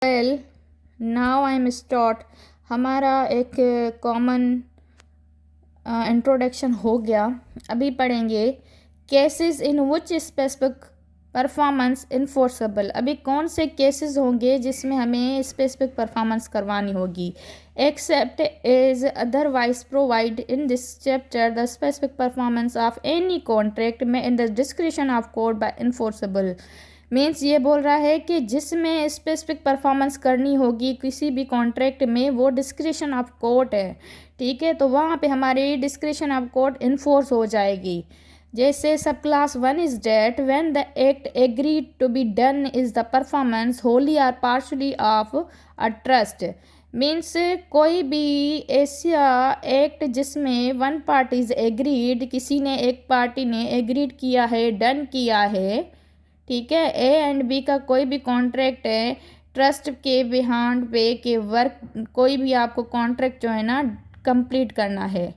Well now I am start. हमारा एक common introduction हो गया। अभी पढ़ेंगे cases in which specific performance enforceable. अभी कौन से केसेस होंगे जिसमें हमें स्पेसिफिक परफॉर्मेंस करवानी होगी। Except is otherwise provide in this chapter the specific performance of any contract में in the description of code by enforceable. Means ये बोल रहा है कि जिसमें स्पेसिफिक परफॉर्मेंस करनी होगी किसी भी कॉन्ट्रैक्ट में वो डिस्क्रिप्शन ऑफ कोर्ट है। ठीक है, तो वहाँ पे हमारी डिस्क्रिप्शन ऑफ कोर्ट इन्फोर्स हो जाएगी। जैसे sub clause 1 is that when the act agreed to be done is the performance wholly और partly of a trust. Means कोई भी ऐसा एक्ट जिसमें वन पार्टी इज एग्रीड, किसी ने एक पार्टी ने एग्रीड किया है, डन किया है, ठीक है, ए एंड बी का कोई भी कॉन्ट्रैक्ट है ट्रस्ट के बिहाइंड पे के वर्क, कोई भी आपको कॉन्ट्रैक्ट जो है ना कंप्लीट करना है।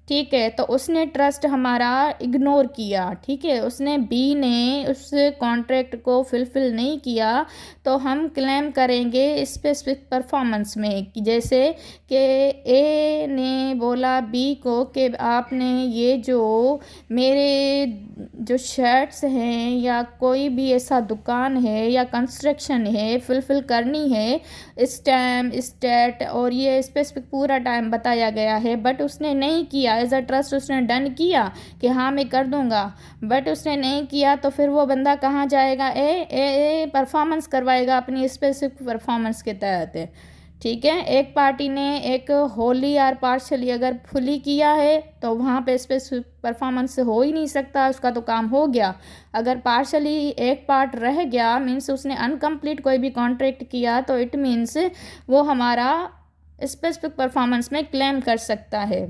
ठीक है, तो उसने ट्रस्ट हमारा इग्नोर किया, ठीक है, उसने बी ने उस कॉन्ट्रैक्ट को फुलफिल नहीं किया, तो हम क्लेम करेंगे स्पेसिफिक परफॉर्मेंस में कि जैसे कि ए ने बोला बी को कि आपने ये जो मेरे जो शर्ट्स हैं या कोई भी ऐसा दुकान है या कंस्ट्रक्शन है फुलफिल करनी है, इस टाइम इस डेट और ये स्पेसिफिक पूरा टाइम बताया गया है, बट उसने नहीं किया। एज अ ट्रस्ट उसने डन किया कि हाँ मैं कर दूंगा, बट उसने नहीं किया, तो फिर वो बंदा कहाँ जाएगा, ए परफॉर्मेंस करवाएगा अपनी स्पेसिफिक परफॉर्मेंस के तहत। ठीक है, एक पार्टी ने एक होली और पार्शली अगर फुली किया है तो वहाँ पे स्पेसिफिक परफॉर्मेंस हो ही नहीं सकता, उसका तो काम हो गया। अगर पार्शली एक पार्ट रह गया मीन्स उसने अनकम्प्लीट कोई भी कॉन्ट्रैक्ट किया, तो इट मीन्स वो हमारा स्पेसिफिक परफॉर्मेंस में क्लेम कर सकता है।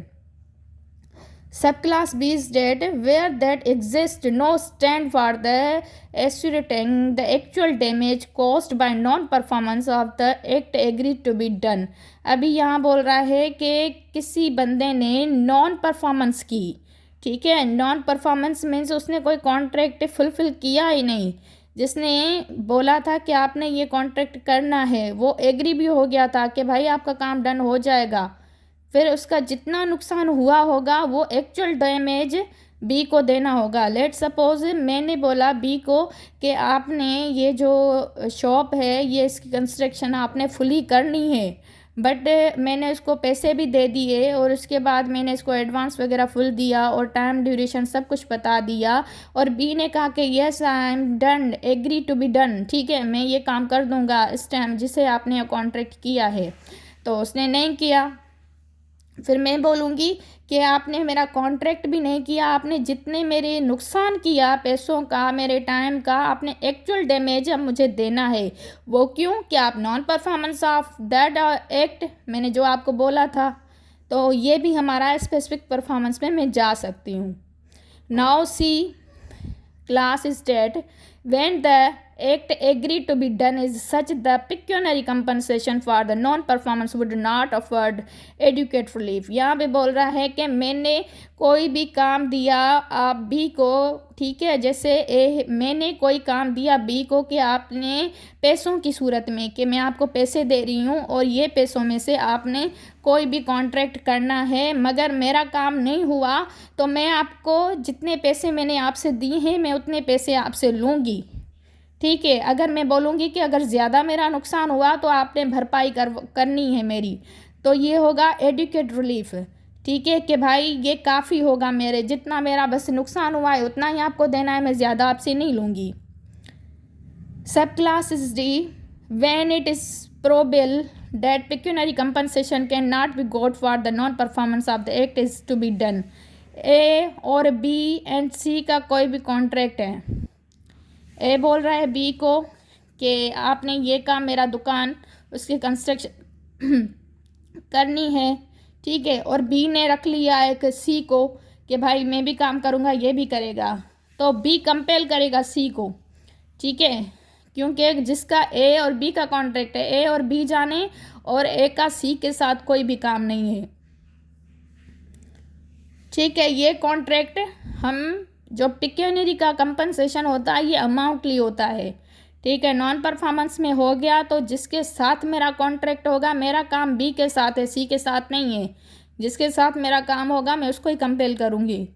सब class B is that where that exists no stand for the ascertaining the actual damage caused by non-performance of the act agreed to be done। अभी यहाँ बोल रहा है कि किसी बंदे ने नॉन परफॉर्मेंस की, ठीक है, नॉन परफॉर्मेंस मीन्स उसने कोई कॉन्ट्रैक्ट फुलफिल किया ही नहीं। जिसने बोला था कि आपने ये कॉन्ट्रैक्ट करना है वो एग्री भी हो गया था कि भाई आपका काम डन हो जाएगा, फिर उसका जितना नुकसान हुआ होगा वो एक्चुअल डैमेज बी को देना होगा। लेट सपोज मैंने बोला बी को कि आपने ये जो शॉप है ये इसकी कंस्ट्रक्शन आपने फुली करनी है, बट मैंने उसको पैसे भी दे दिए और उसके बाद मैंने इसको एडवांस वगैरह फुल दिया और टाइम ड्यूरेशन सब कुछ बता दिया, और बी ने कहा कि yes I am done, agree to be done, ठीक है मैं ये काम कर दूंगा इस टाइम जिसे आपने कॉन्ट्रैक्ट किया है, तो उसने नहीं किया। फिर मैं बोलूँगी कि आपने मेरा कॉन्ट्रैक्ट भी नहीं किया, आपने जितने मेरे नुकसान किया पैसों का मेरे टाइम का, आपने एक्चुअल डैमेज अब मुझे देना है। वो क्यों कि आप non performance of that act, मैंने जो आपको बोला था, तो ये भी हमारा स्पेसिफिक परफॉर्मेंस में मैं जा सकती हूँ। Now see class is that when the act agreed to be done is such the pecuniary compensation for the non-performance would not afford adequate relief। यहाँ पे बोल रहा है कि मैंने कोई भी काम दिया आप बी को, ठीक है, जैसे मैंने कोई काम दिया बी को कि आपने पैसों की सूरत में कि मैं आपको पैसे दे रही हूँ और ये पैसों में से आपने कोई भी कॉन्ट्रैक्ट करना है, मगर मेरा काम नहीं हुआ तो मैं आपको जितने पैसे मैंने आपसे दिए हैं मैं उतने पैसे आपसे लूँगी। ठीक है, अगर मैं बोलूँगी कि अगर ज़्यादा मेरा नुकसान हुआ तो आपने भरपाई करनी है मेरी, तो ये होगा एडुकेट रिलीफ। ठीक है कि भाई ये काफ़ी होगा, मेरे जितना मेरा बस नुकसान हुआ है उतना ही आपको देना है, मैं ज़्यादा आपसे नहीं लूँगी। सब class is D when it is probable that pecuniary compensation cannot be got for the non-performance of the act is to be done। ए और बी एंड सी का कोई भी कॉन्ट्रैक्ट है, ए बोल रहा है बी को कि आपने ये काम मेरा दुकान उसकी कंस्ट्रक्शन करनी है, ठीक है, और बी ने रख लिया एक सी को कि भाई मैं भी काम करूँगा ये भी करेगा, तो बी कंपेल करेगा सी को, ठीक है, क्योंकि जिसका ए और बी का कॉन्ट्रैक्ट है, ए और बी जाने और ए का सी के साथ कोई भी काम नहीं है। ठीक है, ये कॉन्ट्रैक्ट हम जो पिक्यूनरी का कंपनसेशन होता है ये अमाउंटली होता है, ठीक है, नॉन परफॉर्मेंस में हो गया तो जिसके साथ मेरा कॉन्ट्रैक्ट होगा, मेरा काम बी के साथ है, सी के साथ नहीं है। जिसके साथ मेरा काम होगा मैं उसको ही कंपेल करूँगी।